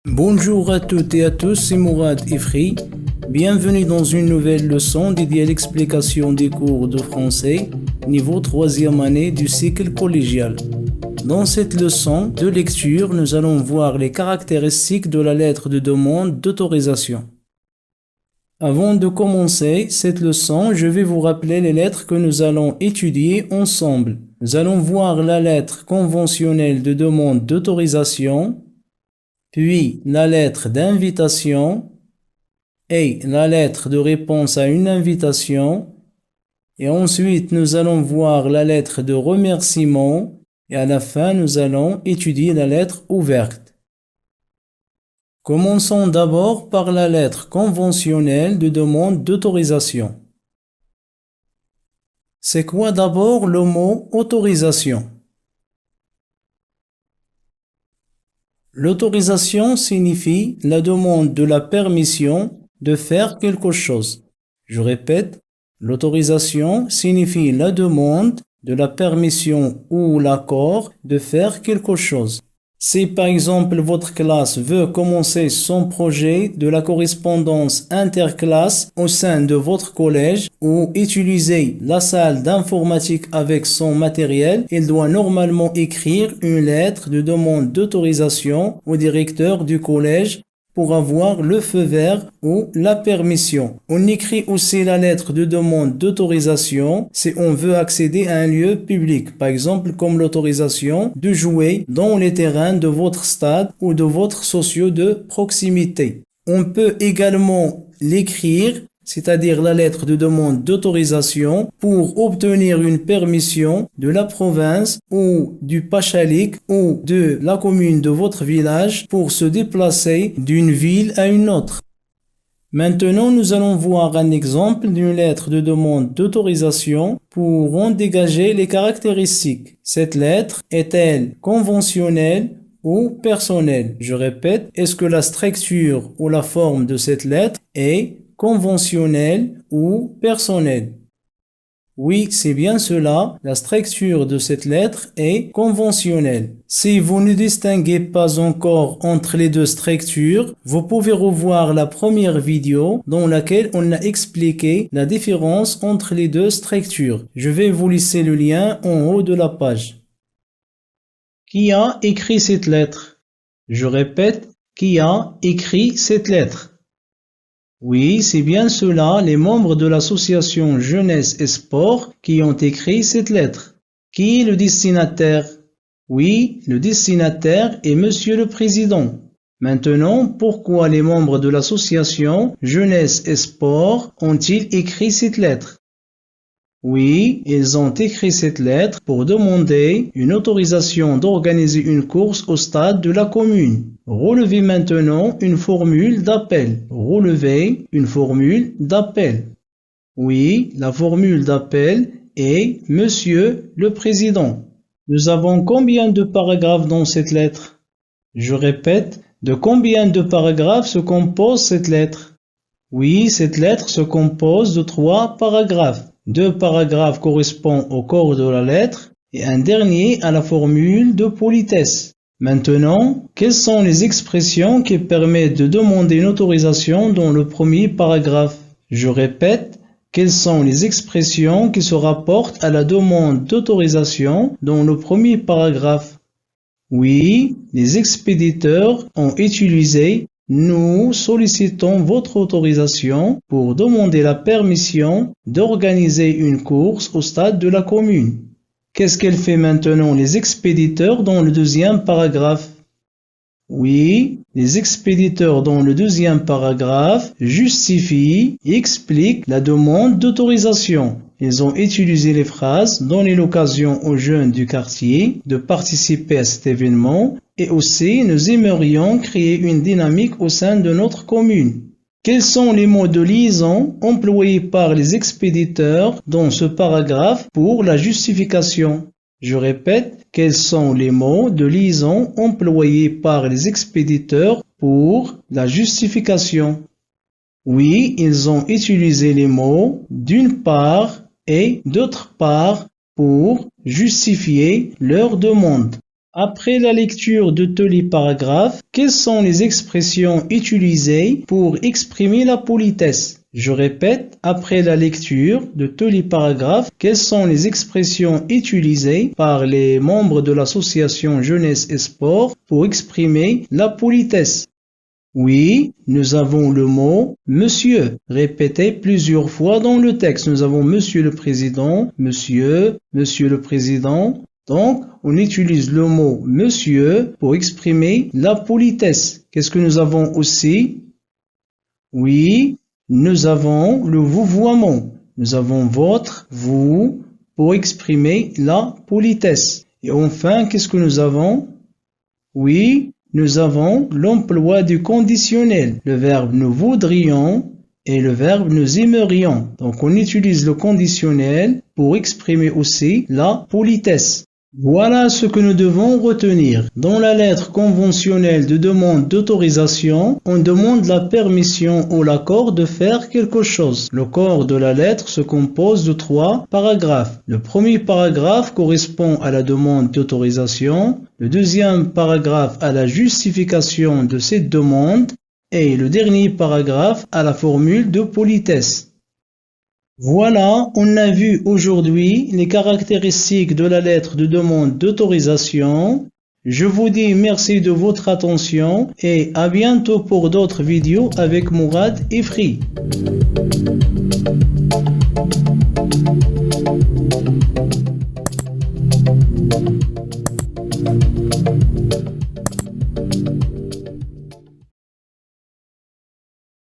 Bonjour à toutes et à tous, c'est Mourad Ifri. Bienvenue dans une nouvelle leçon dédiée à l'explication des cours de français, niveau 3e année du cycle collégial. Dans cette leçon de lecture, nous allons voir les caractéristiques de la lettre de demande d'autorisation. Avant de commencer cette leçon, je vais vous rappeler les lettres que nous allons étudier ensemble. Nous allons voir la lettre conventionnelle de demande d'autorisation, puis la lettre d'invitation et la lettre de réponse à une invitation. Et ensuite, nous allons voir la lettre de remerciement et à la fin, nous allons étudier la lettre ouverte. Commençons d'abord par la lettre conventionnelle de demande d'autorisation. C'est quoi d'abord le mot autorisation? L'autorisation signifie la demande de la permission de faire quelque chose. Je répète, l'autorisation signifie la demande de la permission ou l'accord de faire quelque chose. Si par exemple votre classe veut commencer son projet de la correspondance interclasse au sein de votre collège ou utiliser la salle d'informatique avec son matériel, il doit normalement écrire une lettre de demande d'autorisation au directeur du collège pour avoir le feu vert ou la permission. On écrit aussi la lettre de demande d'autorisation si on veut accéder à un lieu public, par exemple comme l'autorisation de jouer dans les terrains de votre stade ou de votre socio de proximité. On peut également l'écrire, c'est-à-dire la lettre de demande d'autorisation pour obtenir une permission de la province ou du pachalik ou de la commune de votre village pour se déplacer d'une ville à une autre. Maintenant, nous allons voir un exemple d'une lettre de demande d'autorisation pour en dégager les caractéristiques. Cette lettre est-elle conventionnelle ou personnelle? Je répète, est-ce que la structure ou la forme de cette lettre est conventionnelle ou personnelle? Oui, c'est bien cela. La structure de cette lettre est conventionnelle. Si vous ne distinguez pas encore entre les deux structures, vous pouvez revoir la première vidéo dans laquelle on a expliqué la différence entre les deux structures. Je vais vous laisser le lien en haut de la page. Qui a écrit cette lettre? Je répète, qui a écrit cette lettre? Oui, c'est bien cela, les membres de l'association Jeunesse et Sport qui ont écrit cette lettre. Qui est le destinataire? Oui, le destinataire est Monsieur le Président. Maintenant, pourquoi les membres de l'association Jeunesse et Sport ont-ils écrit cette lettre? Oui, ils ont écrit cette lettre pour demander une autorisation d'organiser une course au stade de la commune. Relevez maintenant une formule d'appel. Relevez une formule d'appel. Oui, la formule d'appel est Monsieur le Président. Nous avons combien de paragraphes dans cette lettre? Je répète, de combien de paragraphes se compose cette lettre? Oui, cette lettre se compose de 3 paragraphes. 2 paragraphes correspondent au corps de la lettre et un dernier à la formule de politesse. Maintenant, quelles sont les expressions qui permettent de demander une autorisation dans le premier paragraphe? Je répète, quelles sont les expressions qui se rapportent à la demande d'autorisation dans le premier paragraphe? Oui, les expéditeurs ont utilisé « Nous sollicitons votre autorisation pour demander la permission d'organiser une course au stade de la commune. » Qu'est-ce qu'elle fait maintenant les expéditeurs dans le deuxième paragraphe? Oui, les expéditeurs dans le deuxième paragraphe justifient et expliquent la demande d'autorisation. Ils ont utilisé les phrases « Donner l'occasion aux jeunes du quartier de participer à cet événement » et aussi « Nous aimerions créer une dynamique au sein de notre commune ». Quels sont les mots de liaison employés par les expéditeurs dans ce paragraphe pour la justification? Je répète, quels sont les mots de liaison employés par les expéditeurs pour la justification? Oui, ils ont utilisé les mots « d'une part » et « d'autre part » pour justifier leur demande. Après la lecture de tous les paragraphes, quelles sont les expressions utilisées pour exprimer la politesse? Je répète, après la lecture de tous les paragraphes, quelles sont les expressions utilisées par les membres de l'association Jeunesse et Sport pour exprimer la politesse? Oui, nous avons le mot monsieur, répété plusieurs fois dans le texte. Nous avons monsieur le président, monsieur le président. Donc, on utilise le mot monsieur pour exprimer la politesse. Qu'est-ce que nous avons aussi? Oui, nous avons le vouvoiement. Nous avons votre, vous, pour exprimer la politesse. Et enfin, qu'est-ce que nous avons? Oui, nous avons l'emploi du conditionnel, le verbe nous voudrions et le verbe nous aimerions. Donc, on utilise le conditionnel pour exprimer aussi la politesse. Voilà ce que nous devons retenir. Dans la lettre conventionnelle de demande d'autorisation, on demande la permission ou l'accord de faire quelque chose. Le corps de la lettre se compose de 3 paragraphes. Le premier paragraphe correspond à la demande d'autorisation, le deuxième paragraphe à la justification de cette demande et le dernier paragraphe à la formule de politesse. Voilà, on a vu aujourd'hui les caractéristiques de la lettre de demande d'autorisation. Je vous dis merci de votre attention et à bientôt pour d'autres vidéos avec Mourad et Free.